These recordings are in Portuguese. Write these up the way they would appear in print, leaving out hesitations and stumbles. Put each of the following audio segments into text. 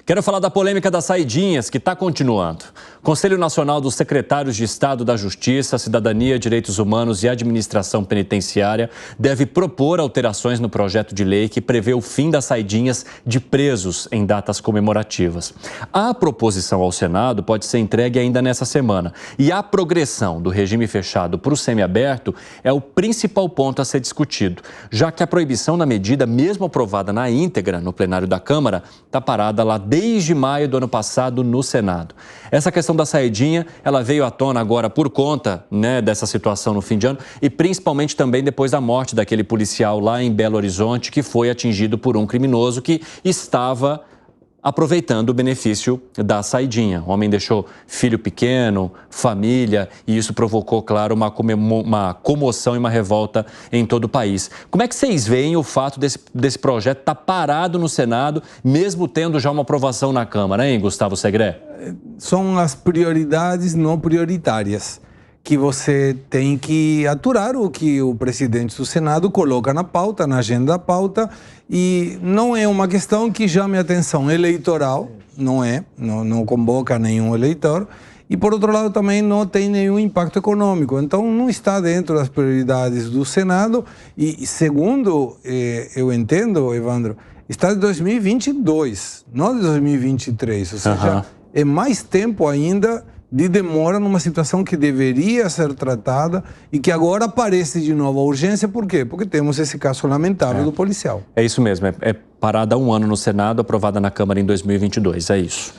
Quero falar da polêmica das saidinhas, que está continuando. O Conselho Nacional dos Secretários de Estado da Justiça, Cidadania, Direitos Humanos e Administração Penitenciária deve propor alterações no projeto de lei que prevê o fim das saidinhas de presos em datas comemorativas. A proposição ao Senado pode ser entregue ainda nessa semana. E a progressão do regime fechado para o semiaberto é o principal ponto a ser discutido, já que a proibição da medida, mesmo aprovada na íntegra no plenário da Câmara, está parada lá desde maio do ano passado no Senado. Essa questão da saidinha, ela veio à tona agora por conta, dessa situação no fim de ano e principalmente também depois da morte daquele policial lá em Belo Horizonte que foi atingido por um criminoso que estava aproveitando o benefício da saidinha. O homem deixou filho pequeno, família, e isso provocou, claro, uma comoção e uma revolta em todo o país. Como é que vocês veem o fato desse projeto estar parado no Senado, mesmo tendo já uma aprovação na Câmara, hein, Gustavo Segré? São as prioridades não prioritárias, que você tem que aturar o que o presidente do Senado coloca na pauta, na agenda da pauta, e não é uma questão que chame atenção eleitoral, não convoca nenhum eleitor, e por outro lado também não tem nenhum impacto econômico, então não está dentro das prioridades do Senado, e segundo eu entendo, Evandro, está de 2022, não de 2023, ou seja, é mais tempo ainda de demora numa situação que deveria ser tratada e que agora aparece de novo a urgência. Por quê? Porque temos esse caso lamentável do policial. É isso mesmo, é parada há um ano no Senado, aprovada na Câmara em 2022, é isso.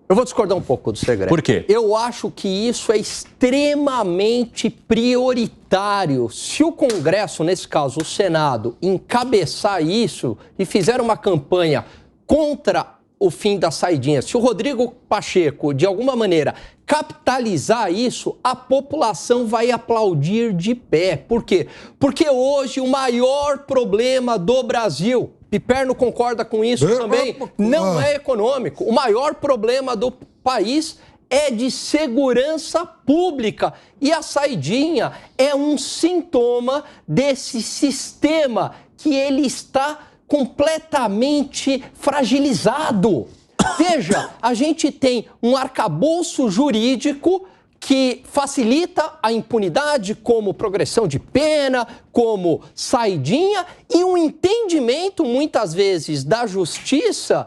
Eu vou discordar um pouco do Segré. Por quê? Eu acho que isso é extremamente prioritário. Se o Congresso, nesse caso o Senado, encabeçar isso e fizer uma campanha contra o fim da saidinha, se o Rodrigo Pacheco, de alguma maneira, capitalizar isso, a população vai aplaudir de pé. Por quê? Porque hoje o maior problema do Brasil, Piperno concorda com isso também, não é econômico. O maior problema do país é de segurança pública. E a saidinha é um sintoma desse sistema que ele está completamente fragilizado. Veja, a gente tem um arcabouço jurídico que facilita a impunidade, como progressão de pena, como saidinha, e um entendimento, muitas vezes, da justiça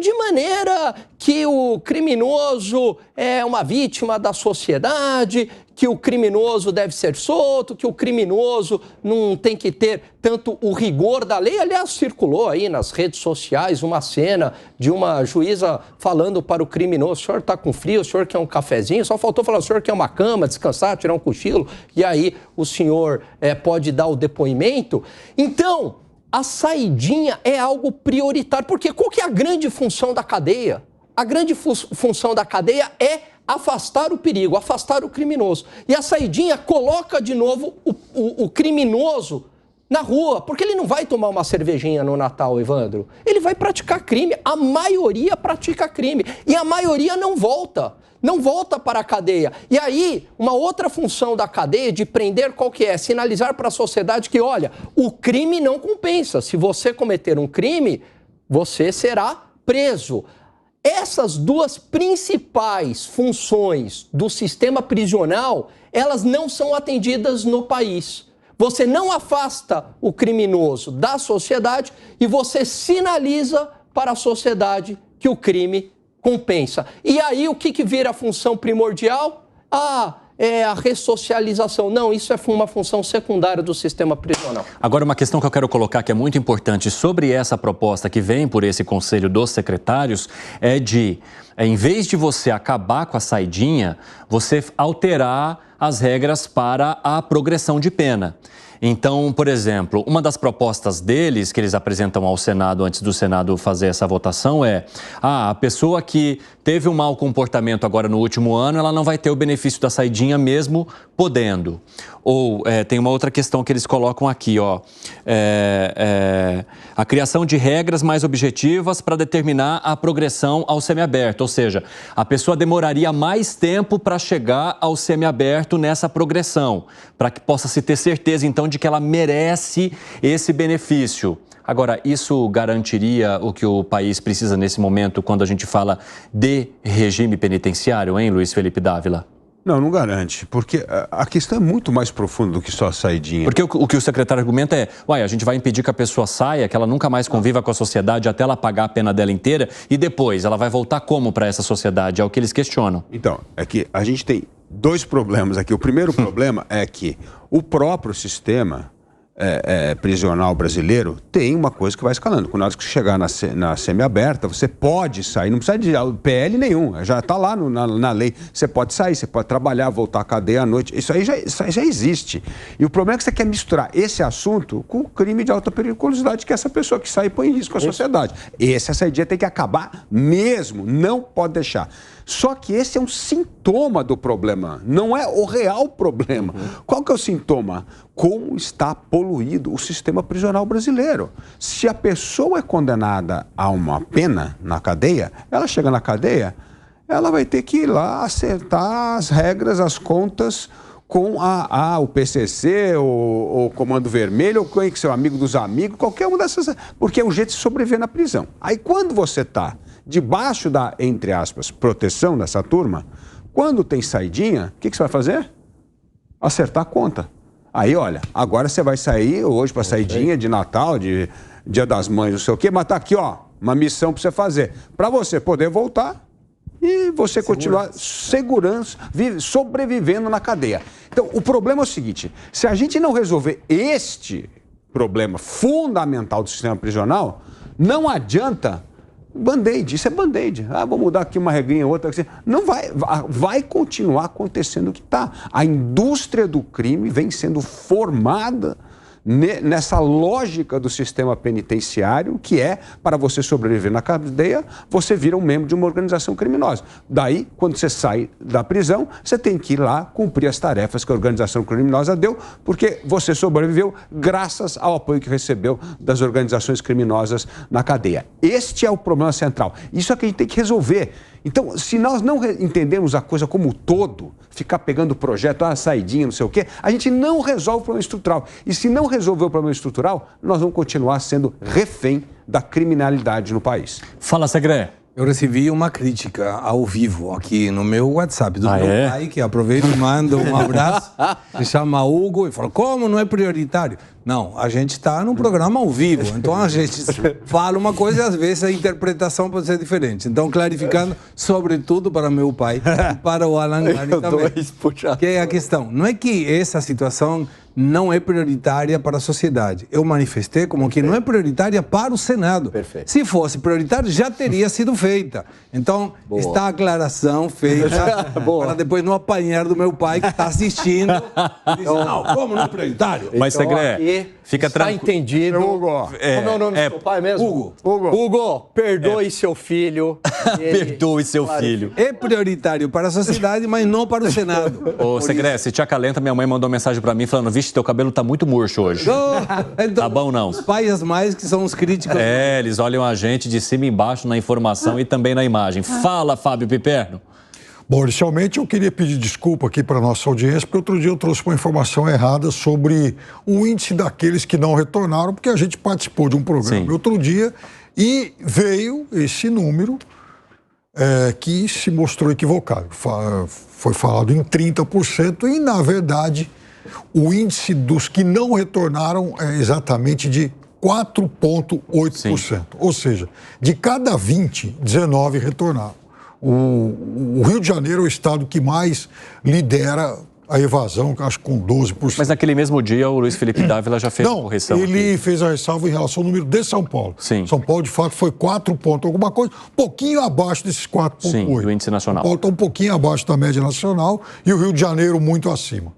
de maneira que o criminoso é uma vítima da sociedade, que o criminoso deve ser solto, que o criminoso não tem que ter tanto o rigor da lei. Aliás, circulou aí nas redes sociais uma cena de uma juíza falando para o criminoso: o senhor está com frio, o senhor quer um cafezinho? Só faltou falar: o senhor quer uma cama, descansar, tirar um cochilo? E aí o senhor pode dar o depoimento. Então, a saidinha é algo prioritário, porque qual que é a grande função da cadeia? A grande função da cadeia é afastar o perigo, afastar o criminoso. E a saidinha coloca de novo o criminoso na rua, porque ele não vai tomar uma cervejinha no Natal, Evandro. Ele vai praticar crime. A maioria pratica crime. E a maioria não volta. Não volta para a cadeia. E aí, uma outra função da cadeia de prender qual que é? Sinalizar para a sociedade que, olha, o crime não compensa. Se você cometer um crime, você será preso. Essas duas principais funções do sistema prisional, elas não são atendidas no país. Você não afasta o criminoso da sociedade e você sinaliza para a sociedade que o crime compensa. E aí o que vira a função primordial? É a ressocialização. Não, isso é uma função secundária do sistema prisional. Agora, uma questão que eu quero colocar que é muito importante sobre essa proposta que vem por esse Conselho dos Secretários é em vez de você acabar com a saidinha, você alterar as regras para a progressão de pena. Então, por exemplo, uma das propostas deles, que eles apresentam ao Senado antes do Senado fazer essa votação a pessoa que teve um mau comportamento agora no último ano, ela não vai ter o benefício da saidinha mesmo podendo. Ou tem uma outra questão que eles colocam aqui, a criação de regras mais objetivas para determinar a progressão ao semiaberto, ou seja, a pessoa demoraria mais tempo para chegar ao semiaberto nessa progressão, para que possa se ter certeza, então, de que ela merece esse benefício. Agora, isso garantiria o que o país precisa nesse momento quando a gente fala de regime penitenciário, hein, Luiz Felipe Dávila? Não, não garante, porque a questão é muito mais profunda do que só a saidinha. Porque o que o secretário argumenta é, a gente vai impedir que a pessoa saia, que ela nunca mais conviva com a sociedade até ela pagar a pena dela inteira, e depois ela vai voltar como para essa sociedade? É o que eles questionam. Então, é que a gente tem dois problemas aqui. O primeiro problema é que o próprio sistema prisional brasileiro tem uma coisa que vai escalando. Quando você chegar na semiaberta, você pode sair, não precisa de PL nenhum, já está lá na lei. Você pode sair, você pode trabalhar, voltar à cadeia à noite. Isso aí já existe. E o problema é que você quer misturar esse assunto com o crime de alta periculosidade, que essa pessoa que sai põe em risco a sociedade. Essa saída tem que acabar mesmo, não pode deixar. Só que esse é um sintoma do problema, não é o real problema. Qual que é o sintoma? Como está poluído o sistema prisional brasileiro. Se a pessoa é condenada a uma pena na cadeia, ela chega na cadeia, ela vai ter que ir lá acertar as regras, as contas com o PCC, o Comando Vermelho, ou com o seu amigo dos amigos, qualquer uma dessas, porque é um jeito de sobreviver na prisão. Aí quando você está debaixo da, entre aspas, proteção dessa turma, quando tem saidinha, o que você vai fazer? Acertar a conta. Aí, olha, agora você vai sair hoje para saidinha de Natal, de Dia das Mães, não sei o quê, mas tá aqui, ó, uma missão para você fazer. Para você poder voltar e você continuar sobrevivendo na cadeia. Então, o problema é o seguinte, se a gente não resolver este problema fundamental do sistema prisional, não adianta band-aid, isso é band-aid. Vou mudar aqui uma regrinha, outra. Não vai continuar acontecendo o que está. A indústria do crime vem sendo formada nessa lógica do sistema penitenciário, que é, para você sobreviver na cadeia, você vira um membro de uma organização criminosa. Daí, quando você sai da prisão, você tem que ir lá cumprir as tarefas que a organização criminosa deu, porque você sobreviveu graças ao apoio que recebeu das organizações criminosas na cadeia. Este é o problema central. Isso é que a gente tem que resolver. Então, se nós não entendermos a coisa como um todo, ficar pegando o projeto, saidinha, não sei o quê, a gente não resolve o problema estrutural. E se não resolver o problema estrutural, nós vamos continuar sendo refém da criminalidade no país. Fala, Segré. Eu recebi uma crítica ao vivo aqui no meu WhatsApp do meu pai, que aproveito e mando um abraço, se chama Hugo, e falou, como não é prioritário? Não, a gente está num programa ao vivo, então a gente fala uma coisa e às vezes a interpretação pode ser diferente. Então, clarificando, sobretudo para meu pai e para o Alan Gani também, que é a questão. Não é que essa situação não é prioritária para a sociedade. Eu manifestei como que não é prioritária para o Senado. Perfeito. Se fosse prioritária, já teria sido feita. Então, está a aclaração feita para depois não apanhar do meu pai que está assistindo. E diz, não, como não é prioritário? Mas, Segré, fica tranquilo. Está entendido. Hugo. Como é o nome do seu pai mesmo? Hugo, perdoe seu filho. Perdoe seu filho. É prioritário para a sociedade, mas não para o Senado. Ô, Segré, se te acalenta, minha mãe mandou uma mensagem para mim falando, vixe, teu cabelo tá muito murcho hoje. Então, Tá bom, não? Os pais e as mães que são os críticos. Eles olham a gente de cima e embaixo na informação e também na imagem. Fala, Fábio Piperno. Bom, inicialmente eu queria pedir desculpa aqui para a nossa audiência, porque outro dia eu trouxe uma informação errada sobre o índice daqueles que não retornaram, porque a gente participou de um programa outro dia e veio esse número que se mostrou equivocado. Foi falado em 30% e, na verdade, o índice dos que não retornaram é exatamente de 4,8%. Ou seja, de cada 20, 19 retornaram. O Rio de Janeiro é o estado que mais lidera a evasão, acho que com 12%. Mas naquele mesmo dia o Luiz Felipe Dávila já fez a correção. Ele fez a ressalva em relação ao número de São Paulo. Sim. São Paulo, de fato, foi 4 pontos, alguma coisa, um pouquinho abaixo desses 4,8. Sim, do índice nacional. São Paulo está um pouquinho abaixo da média nacional e o Rio de Janeiro muito acima.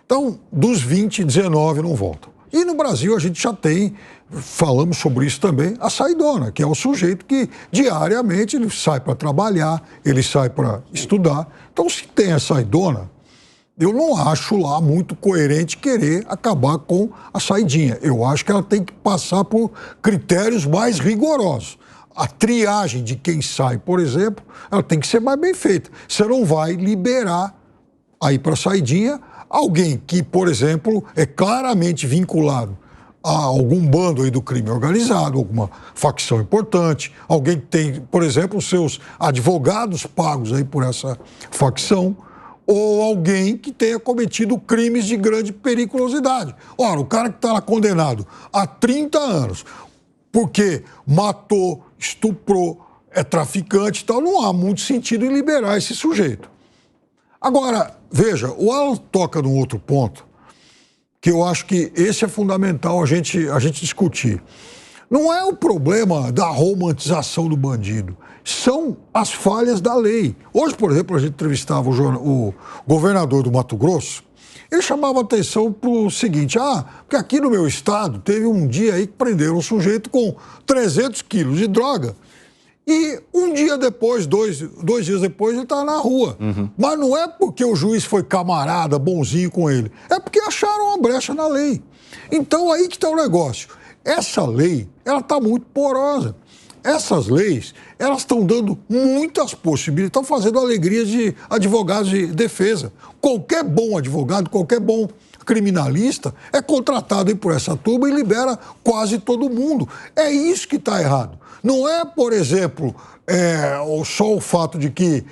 Então, dos 20, 19 não voltam. E no Brasil a gente já tem, falamos sobre isso também, a saidona, que é o sujeito que diariamente ele sai para trabalhar, ele sai para estudar. Então, se tem a saidona, eu não acho lá muito coerente querer acabar com a saidinha. Eu acho que ela tem que passar por critérios mais rigorosos. A triagem de quem sai, por exemplo, ela tem que ser mais bem feita. Você não vai liberar aí para a saidinha alguém que, por exemplo, é claramente vinculado algum bando aí do crime organizado, alguma facção importante, alguém que tem, por exemplo, os seus advogados pagos aí por essa facção, ou alguém que tenha cometido crimes de grande periculosidade. Ora, o cara que está lá condenado há 30 anos, porque matou, estuprou, é traficante e tal, não há muito sentido em liberar esse sujeito. Agora, veja, o Alan toca num outro ponto, que eu acho que esse é fundamental a gente discutir. Não é o problema da romantização do bandido, são as falhas da lei. Hoje, por exemplo, a gente entrevistava o governador do Mato Grosso, ele chamava atenção para o seguinte, porque aqui no meu estado teve um dia aí que prenderam um sujeito com 300 quilos de droga e um dia depois, dois dias depois, ele está na rua. Mas não é porque o juiz foi camarada, bonzinho com ele, é porque acharam uma brecha na lei. Então aí que está o negócio. Essa lei, ela está muito porosa. Essas leis, elas estão dando muitas possibilidades, estão fazendo alegria de advogados de defesa. Qualquer bom advogado, qualquer bom criminalista é contratado aí por essa turma e libera quase todo mundo. É isso que está errado. Não é, por exemplo, só o fato de que,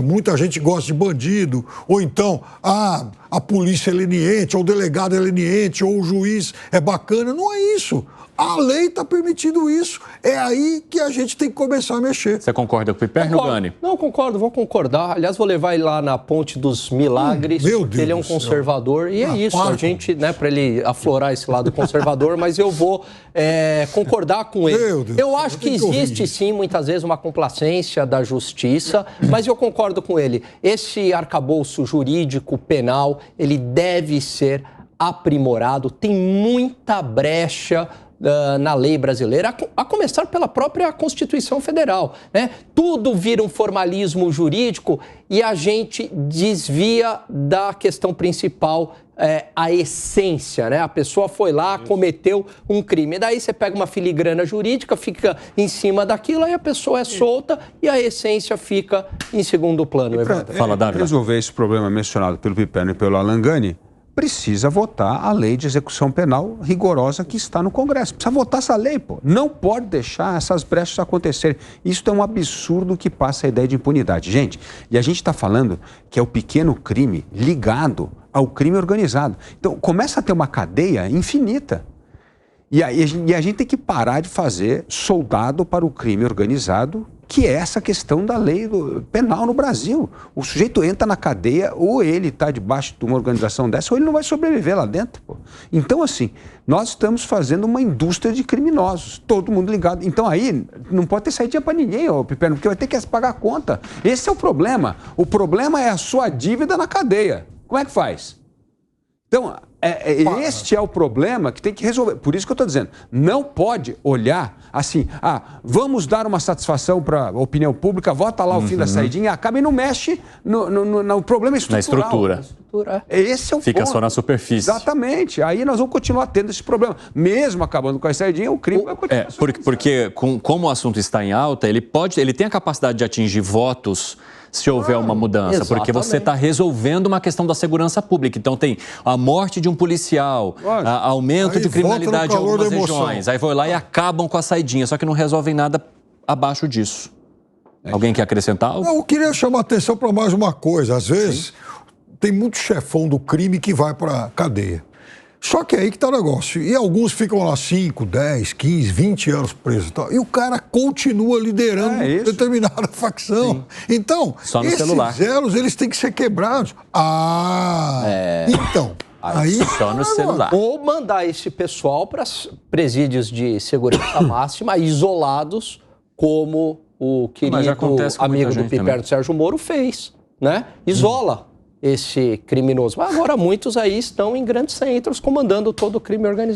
muita gente gosta de bandido, ou então, a polícia é leniente, ou o delegado é leniente, ou o juiz é bacana. Não é isso. A lei está permitindo isso. É aí que a gente tem que começar a mexer. Você concorda com o Piperno, Gani? Não, concordo, vou concordar. Aliás, vou levar ele lá na Ponte dos Milagres, porque ele é um conservador. E é isso, a gente, para ele aflorar esse lado conservador, mas eu vou concordar com ele. Eu acho que existe, sim, muitas vezes uma complacência da justiça, mas eu concordo com ele. Esse arcabouço jurídico penal, ele deve ser aprimorado. Tem muita brecha na lei brasileira, a começar pela própria Constituição Federal, né? Tudo vira um formalismo jurídico e a gente desvia da questão principal, a essência, né? A pessoa foi lá, cometeu um crime. Daí você pega uma filigrana jurídica, fica em cima daquilo, aí a pessoa é solta e a essência fica em segundo plano. Fala, Davi. Para resolver esse problema mencionado pelo Piperno e pelo Alan Gani, precisa votar a lei de execução penal rigorosa que está no Congresso. Precisa votar essa lei, pô. Não pode deixar essas brechas acontecerem. Isso é um absurdo que passa a ideia de impunidade. Gente, e a gente está falando que é o pequeno crime ligado ao crime organizado. Então, começa a ter uma cadeia infinita. E a gente tem que parar de fazer soldado para o crime organizado, que é essa questão da lei penal no Brasil. O sujeito entra na cadeia, ou ele está debaixo de uma organização dessa, ou ele não vai sobreviver lá dentro. Pô. Então, assim, nós estamos fazendo uma indústria de criminosos, todo mundo ligado. Então, aí, não pode ter saída para ninguém, Piperno, porque vai ter que pagar a conta. Esse é o problema. O problema é a sua dívida na cadeia. Como é que faz? Então, este é o problema que tem que resolver. Por isso que eu estou dizendo, não pode olhar assim, vamos dar uma satisfação para a opinião pública, vota lá o fim da saidinha, acaba e não mexe no problema estrutural. Na estrutura. Esse é o Fica ponto. só na superfície. Exatamente. Aí nós vamos continuar tendo esse problema. Mesmo acabando com a saidinha, o crime vai continuar. Porque como o assunto está em alta, ele tem a capacidade de atingir votos se houver uma mudança, exatamente. Porque você está resolvendo uma questão da segurança pública. Então tem a morte de um policial, aumento aí de criminalidade em algumas regiões, aí vão lá e acabam com a saidinha, só que não resolvem nada abaixo disso. Alguém quer acrescentar algo? Eu queria chamar a atenção para mais uma coisa. Às vezes, tem muito chefão do crime que vai para a cadeia. Só que é aí que está o negócio. E alguns ficam lá 5, 10, 15, 20 anos presos. E o cara continua liderando determinada facção. Sim. Então, só no esses celular. elos, eles têm que ser quebrados. Então... Aí só no celular. Ou mandar esse pessoal para presídios de segurança máxima, isolados, como o querido amigo do Piperno, Sérgio Moro, fez, né? Isola esse criminoso. Agora muitos aí estão em grandes centros comandando todo o crime organizado.